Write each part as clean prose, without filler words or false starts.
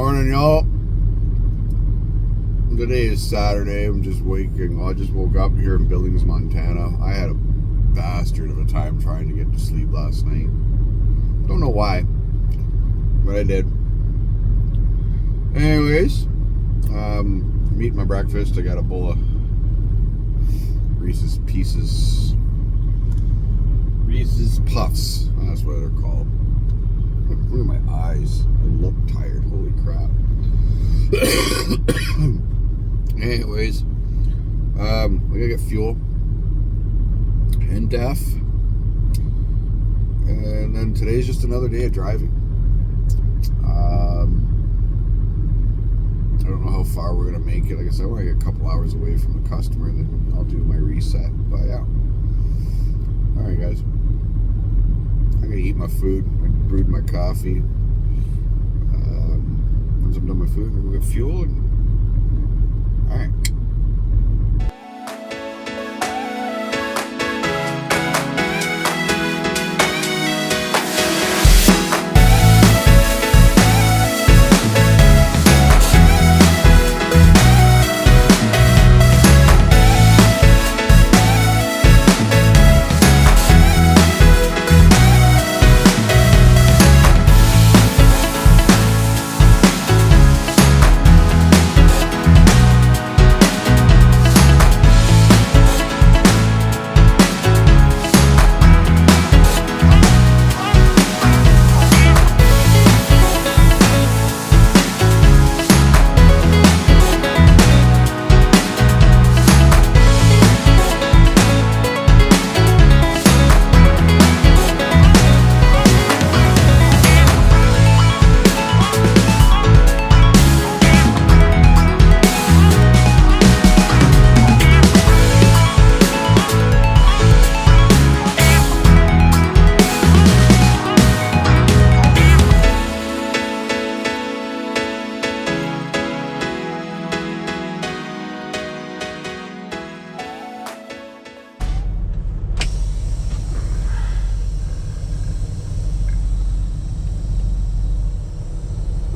Morning, y'all. Today is Saturday. I just woke up here in Billings, Montana. I had a bastard of a time trying to get to sleep last night. Don't know why, but I did. Anyways, I'm eating my breakfast. I got a bowl of Reese's Puffs. That's what they're called. Look at my eyes. I look tired. Holy crap. Anyways, we gotta get fuel and DEF. And then today's just another day of driving. I don't know how far we're gonna make it. Like I said, we're gonna get a couple hours away from the customer, and then I'll do my reset. But yeah. Alright, guys. I'm gonna eat my food. I brewed my coffee. Once I'm done my food, we'll get fuel. Alright.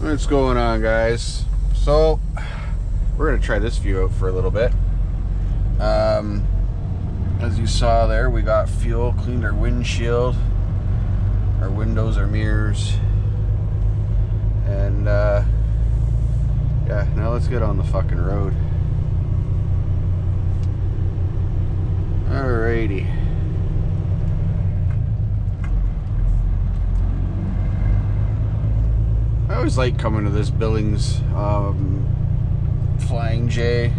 What's going on, guys? So we're gonna try this view out for a little bit. As you saw there, we got fuel, cleaned our windshield, our windows, our mirrors, and yeah, now let's get on the fucking road. Alrighty. I always like coming to this Billings Flying J,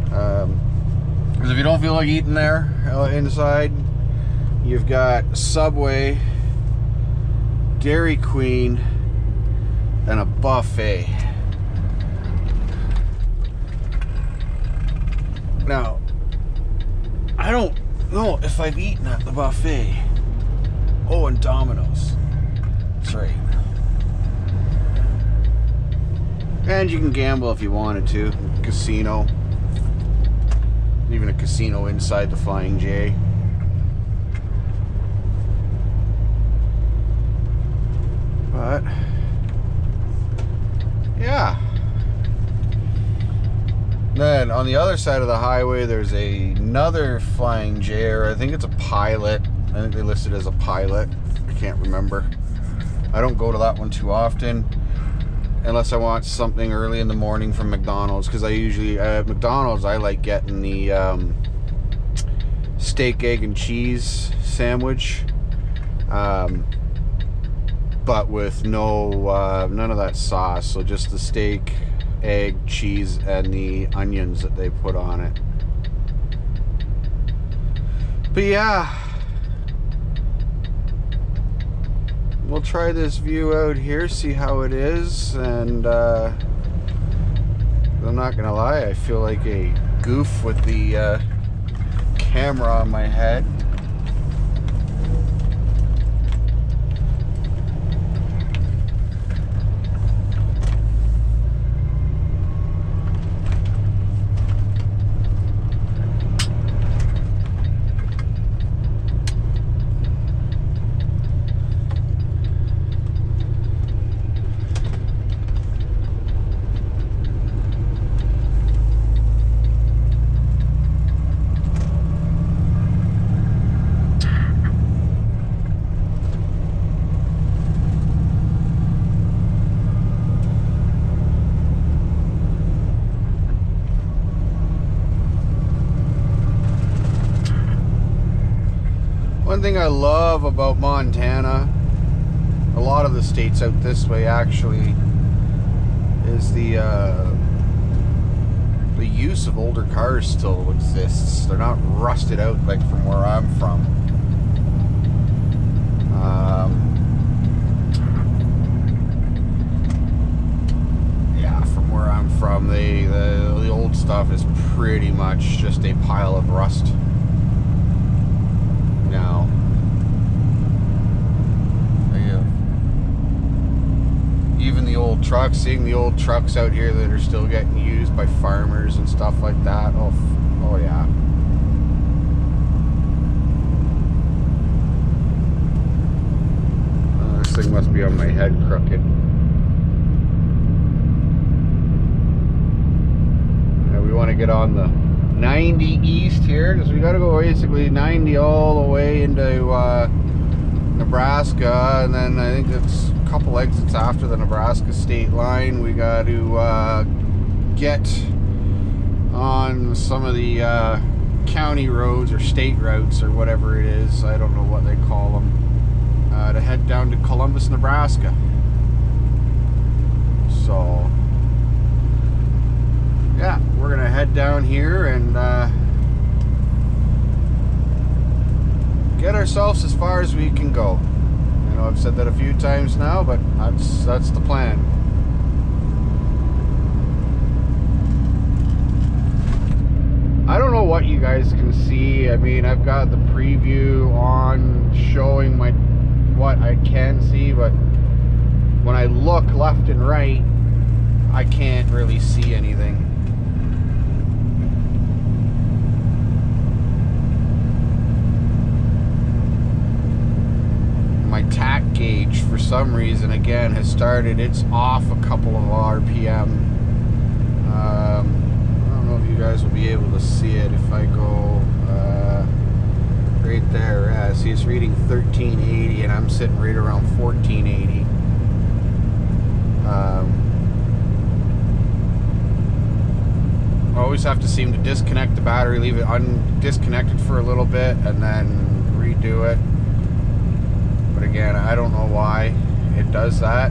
because if you don't feel like eating there inside, you've got Subway, Dairy Queen, and a buffet. Now, I don't know if I've eaten at the buffet. Oh, and Domino's. That's right. And you can gamble if you wanted to. Casino. Even a casino inside the Flying J. But yeah. Then on the other side of the highway there's another Flying J, or I think it's a Pilot. I think they listed it as a Pilot. I can't remember. I don't go to that one too often, unless I want something early in the morning from McDonald's, because I usually at McDonald's I like getting the steak, egg, and cheese sandwich, but with none of that sauce. So just the steak, egg, cheese, and the onions that they put on it. But yeah, we'll try this view out here, see how it is, and I'm not gonna lie, I feel like a goof with the camera on my head. thing I love about Montana, a lot of the states out this way actually, is the use of older cars still exists. They're not rusted out like from where I'm from. Yeah, from where I'm from, the old stuff is pretty much just a pile of rust now. Even the old trucks, seeing the old trucks out here that are still getting used by farmers and stuff like that. Oh yeah. Oh, this thing must be on my head crooked. We want to get on the 90 east here because we got to go basically 90 all the way into Nebraska, and then I think it's a couple exits after the Nebraska state line. We got to get on some of the county roads or state routes or whatever it is. I don't know what they call them, to head down to Columbus, Nebraska. So yeah, we're gonna head down here and get ourselves as far as we can go. You know, I've said that a few times now, but that's the plan. I don't know what you guys can see. I mean, I've got the preview on showing what I can see, but when I look left and right, I can't really see anything. My tack gauge, for some reason, again, has started. It's off a couple of RPM. I don't know if you guys will be able to see it if I go right there. Yeah, see, it's reading 1380, and I'm sitting right around 1480. I always have to seem to disconnect the battery, leave it disconnected for a little bit, and then redo it. But again, I don't know why it does that.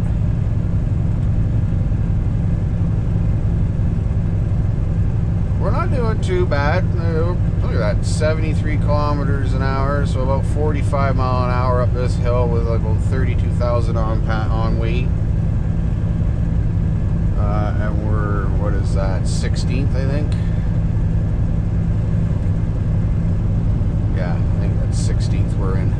We're not doing too bad. Look at that, 73 kilometers an hour, so about 45 mile an hour up this hill with about 32,000 on weight. And we're, what is that, 16th, I think? Yeah, I think that's 16th we're in.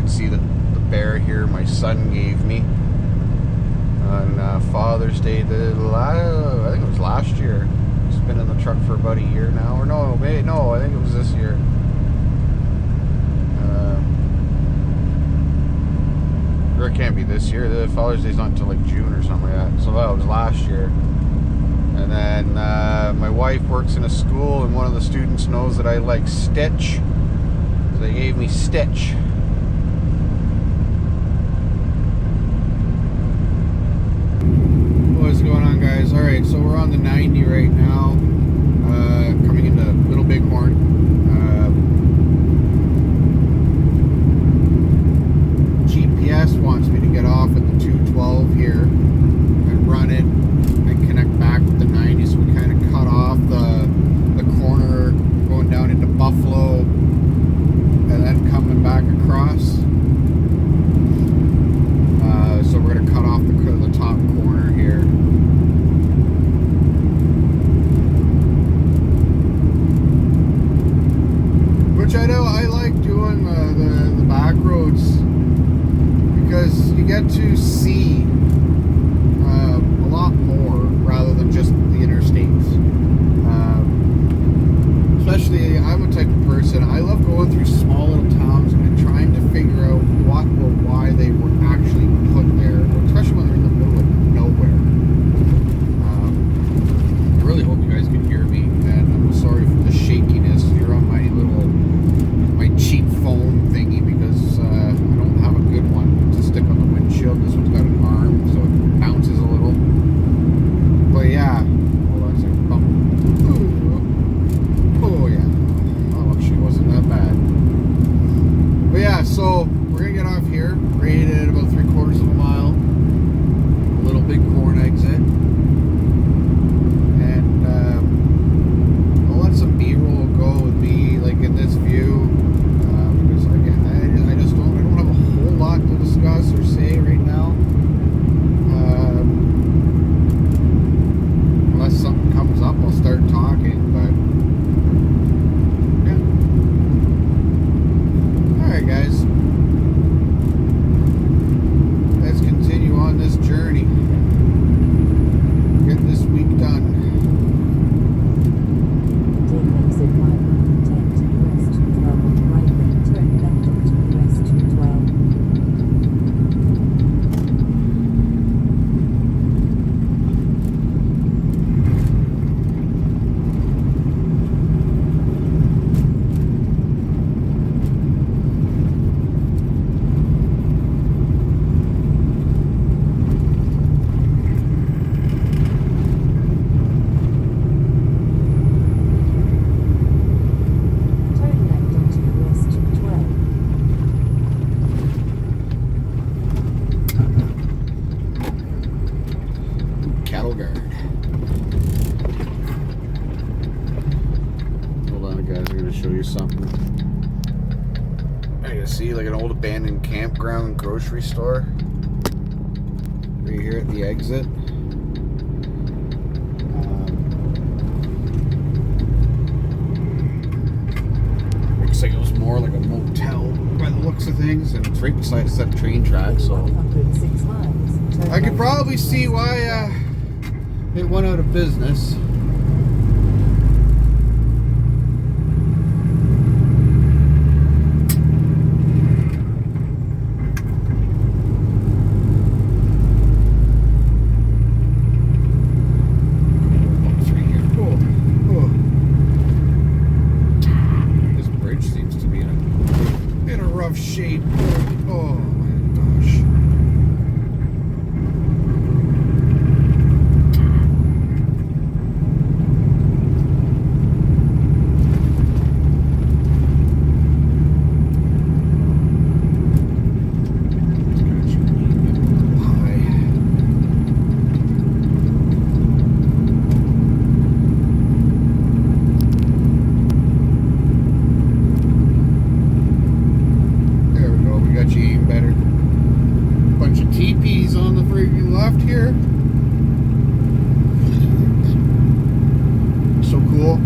See the bear here my son gave me on Father's Day. I think it was last year. It's been in the truck for about a year now, or no, I think it was this year. Or it can't be this year. The Father's Day's not until like June or something like that. So that was last year. And then my wife works in a school, and one of the students knows that I like Stitch, so they gave me Stitch. What's going on, guys? Alright, so we're on the 90 right now, coming into Little Bighorn. GPS wants me to get off at the 212 here and run it and connect back with the 90, so we kind of cut off the corner going down into Buffalo and then coming back across. So we're going to cut off the top corner here. Which I know I like doing the back roads because you get to see a lot more rather than just the interstates. Especially, I'm a type of person, I love going through small little towns and trying to figure out what or why they were actually put there, especially when they're in the middle of nowhere. I really hope you guys show you something. I can see like an old abandoned campground and grocery store right here at the exit. Looks like it was more like a motel by the looks of things, and it's right beside a set of train tracks, so I could probably see why it went out of business. Shape. Oh my gosh. Teepees on the freaking left here. So cool.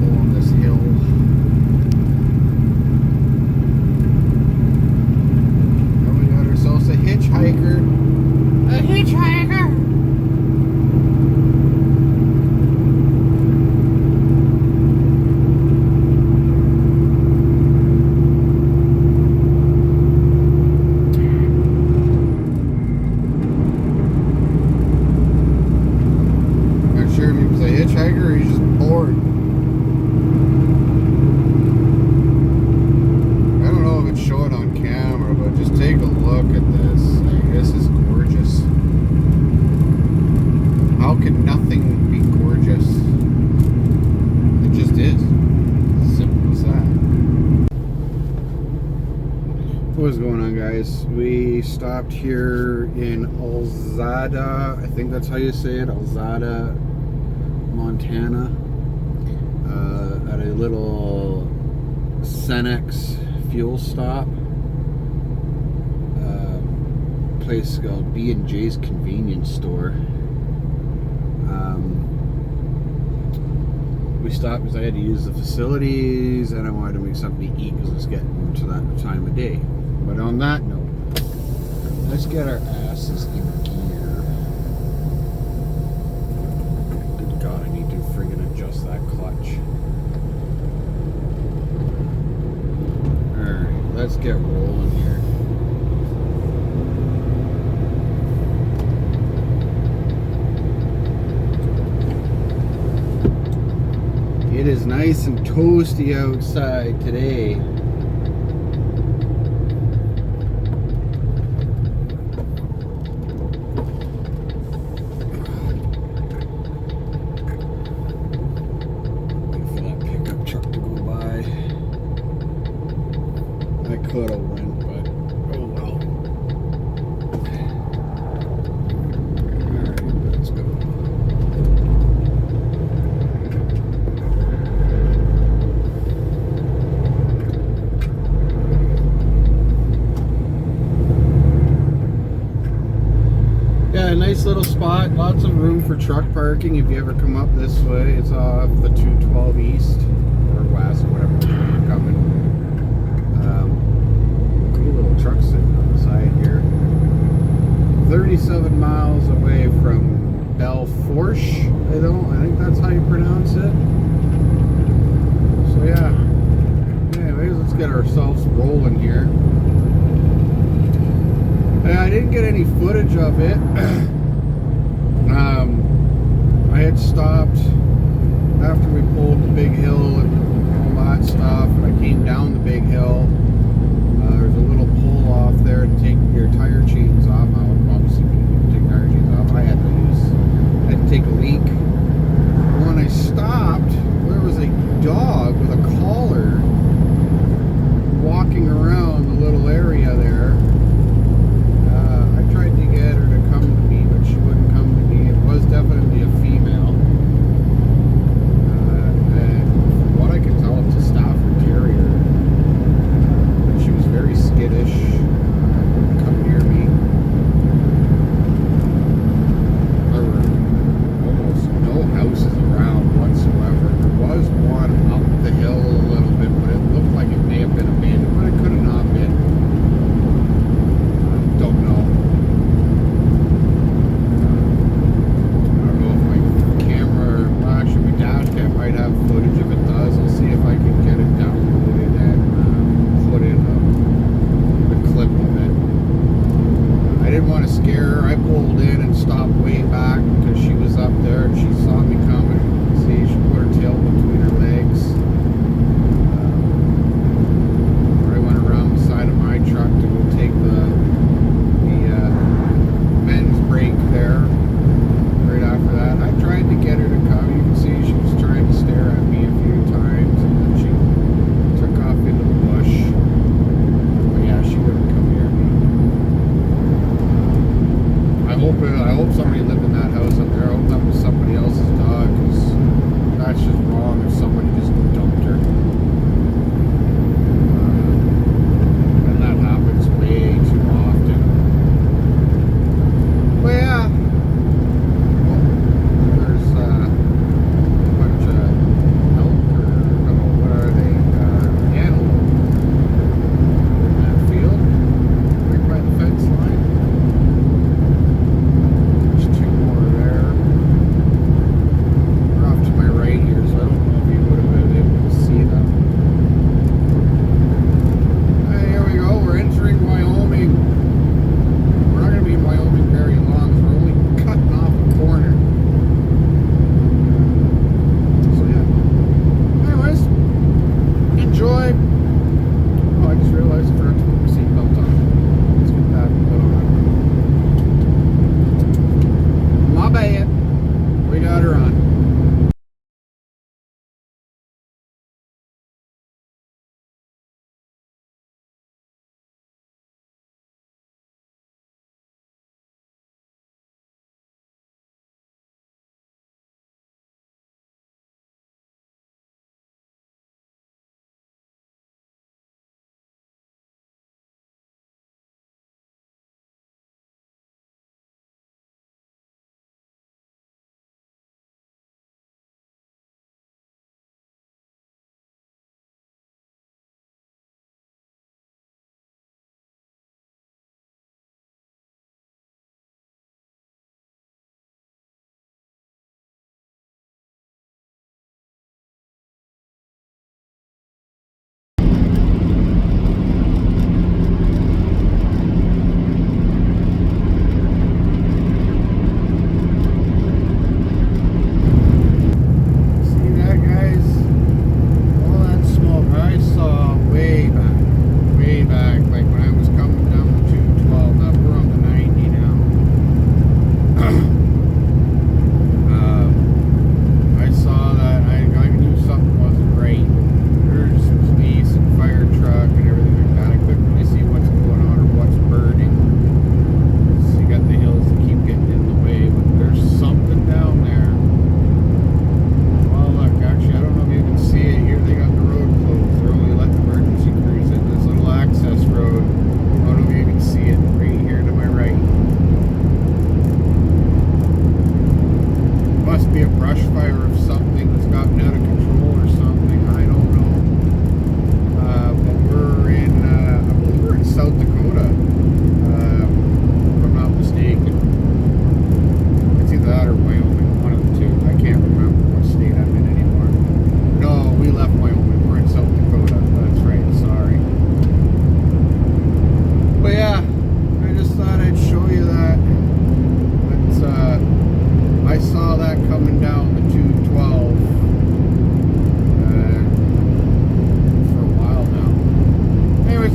On this hill. Now we got ourselves a hitchhiker. A hitchhiker! Hitchhiker, or he's just bored. I don't know if it's showing on camera, but just take a look at this. Like, this is gorgeous. How can nothing be gorgeous? It just is. Simple as that. What's going on, guys? We stopped here in Alzada. I think that's how you say it, Alzada, Montana, at a little Cenex fuel stop, place called B&J's Convenience Store. We stopped because I had to use the facilities and I wanted to make something to eat because it's getting to that time of day. But on that note, let's get our asses in gear. Good God, I need to friggin' adjust that clutch. Alright, let's get rolling here. It is nice and toasty outside today. Wait for that pickup truck to go by. I could have went, but oh well. Alright, let's go. Yeah, a nice little spot, lots of room for truck parking if you ever come up this way. It's off the 212 east or west, whatever you're coming. Cool little truck sitting on the side here. 37 miles away from Belforche, I think that's how you pronounce it. So yeah, anyways, let's get ourselves rolling here. I didn't get any footage of it. I had stopped after we pulled the big hill and all that stuff, and I came down the big hill. There's a little pull off there to take your tire chains off. Obviously, you can take tire chains off. I had to take a leak. When I stopped, there was a dog with a collar walking around the little area there.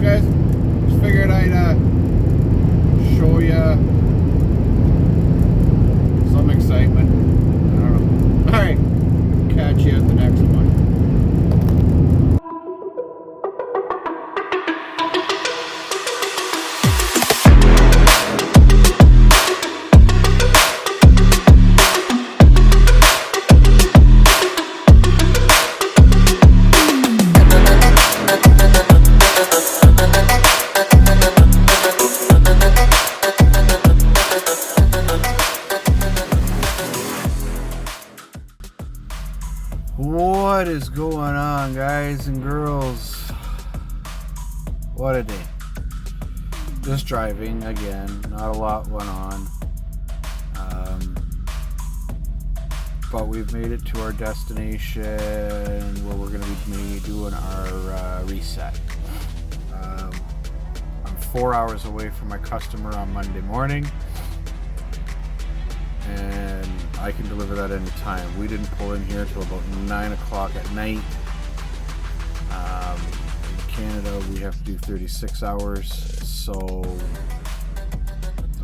guys. Just figured I'd show you some excitement. I don't know. Alright, catch you at the next one. What is going on, guys and girls? What a day. Just driving again. Not a lot went on. But we've made it to our destination where we're going to be doing our reset. I'm 4 hours away from my customer on Monday morning. And I can deliver that any time. We didn't pull in here until about 9 o'clock at night. In Canada, we have to do 36 hours, so it'll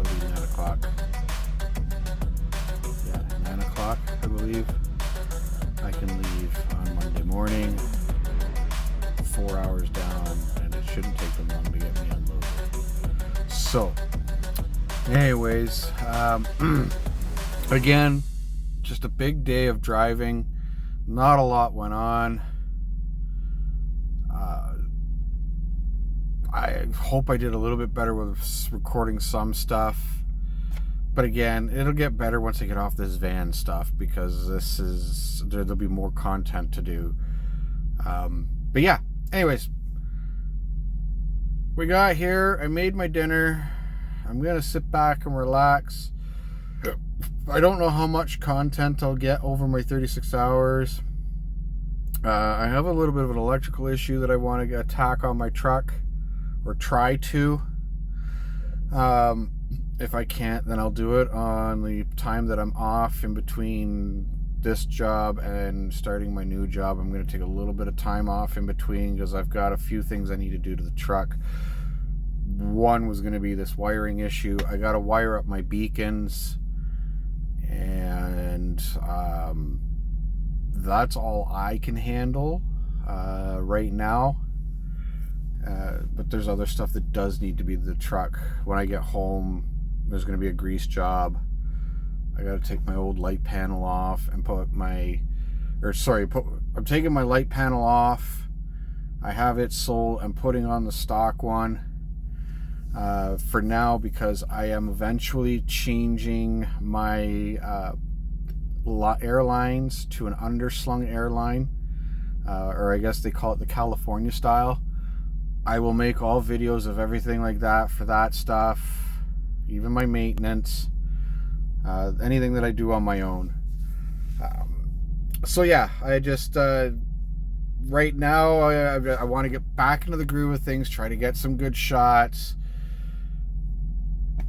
be 9 o'clock. Yeah, 9 o'clock, I believe. I can leave on Monday morning, 4 hours down, and it shouldn't take them long to get me unloaded. So, anyways, again, just a big day of driving. Not a lot went on. I hope I did a little bit better with recording some stuff. But again, it'll get better once I get off this van stuff, because there'll be more content to do. But yeah, anyways. We got here. I made my dinner. I'm going to sit back and relax. I don't know how much content I'll get over my 36 hours. I have a little bit of an electrical issue that I want to attack on my truck, or try to. If I can't, then I'll do it on the time that I'm off in between this job and starting my new job. I'm going to take a little bit of time off in between because I've got a few things I need to do to the truck. One was going to be this wiring issue. I got to wire up my beacons, and that's all I can handle right now. But there's other stuff that does need to be the truck. When I get home, there's going to be a grease job. I got to take my old light panel off and I'm taking my light panel off. I have it sold. I'm putting on the stock one for now, because I am eventually changing my airlines to an underslung airline, or I guess they call it the California style. I will make all videos of everything like that for that stuff, even my maintenance, anything that I do on my own. So yeah, I just right now I want to get back into the groove of things, try to get some good shots,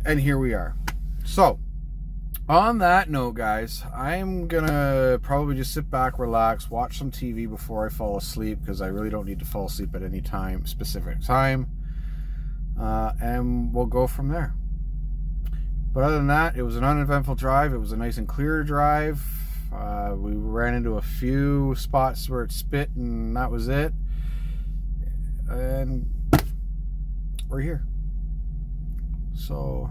and here we are. So on that note, guys, I'm gonna probably just sit back, relax, watch some TV before I fall asleep, because I really don't need to fall asleep at any specific time, and we'll go from there. But other than that, it was an uneventful drive. It was a nice and clear drive. We ran into a few spots where it spit, and that was it. And we're here. So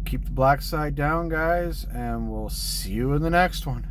keep the black side down, guys, and we'll see you in the next one.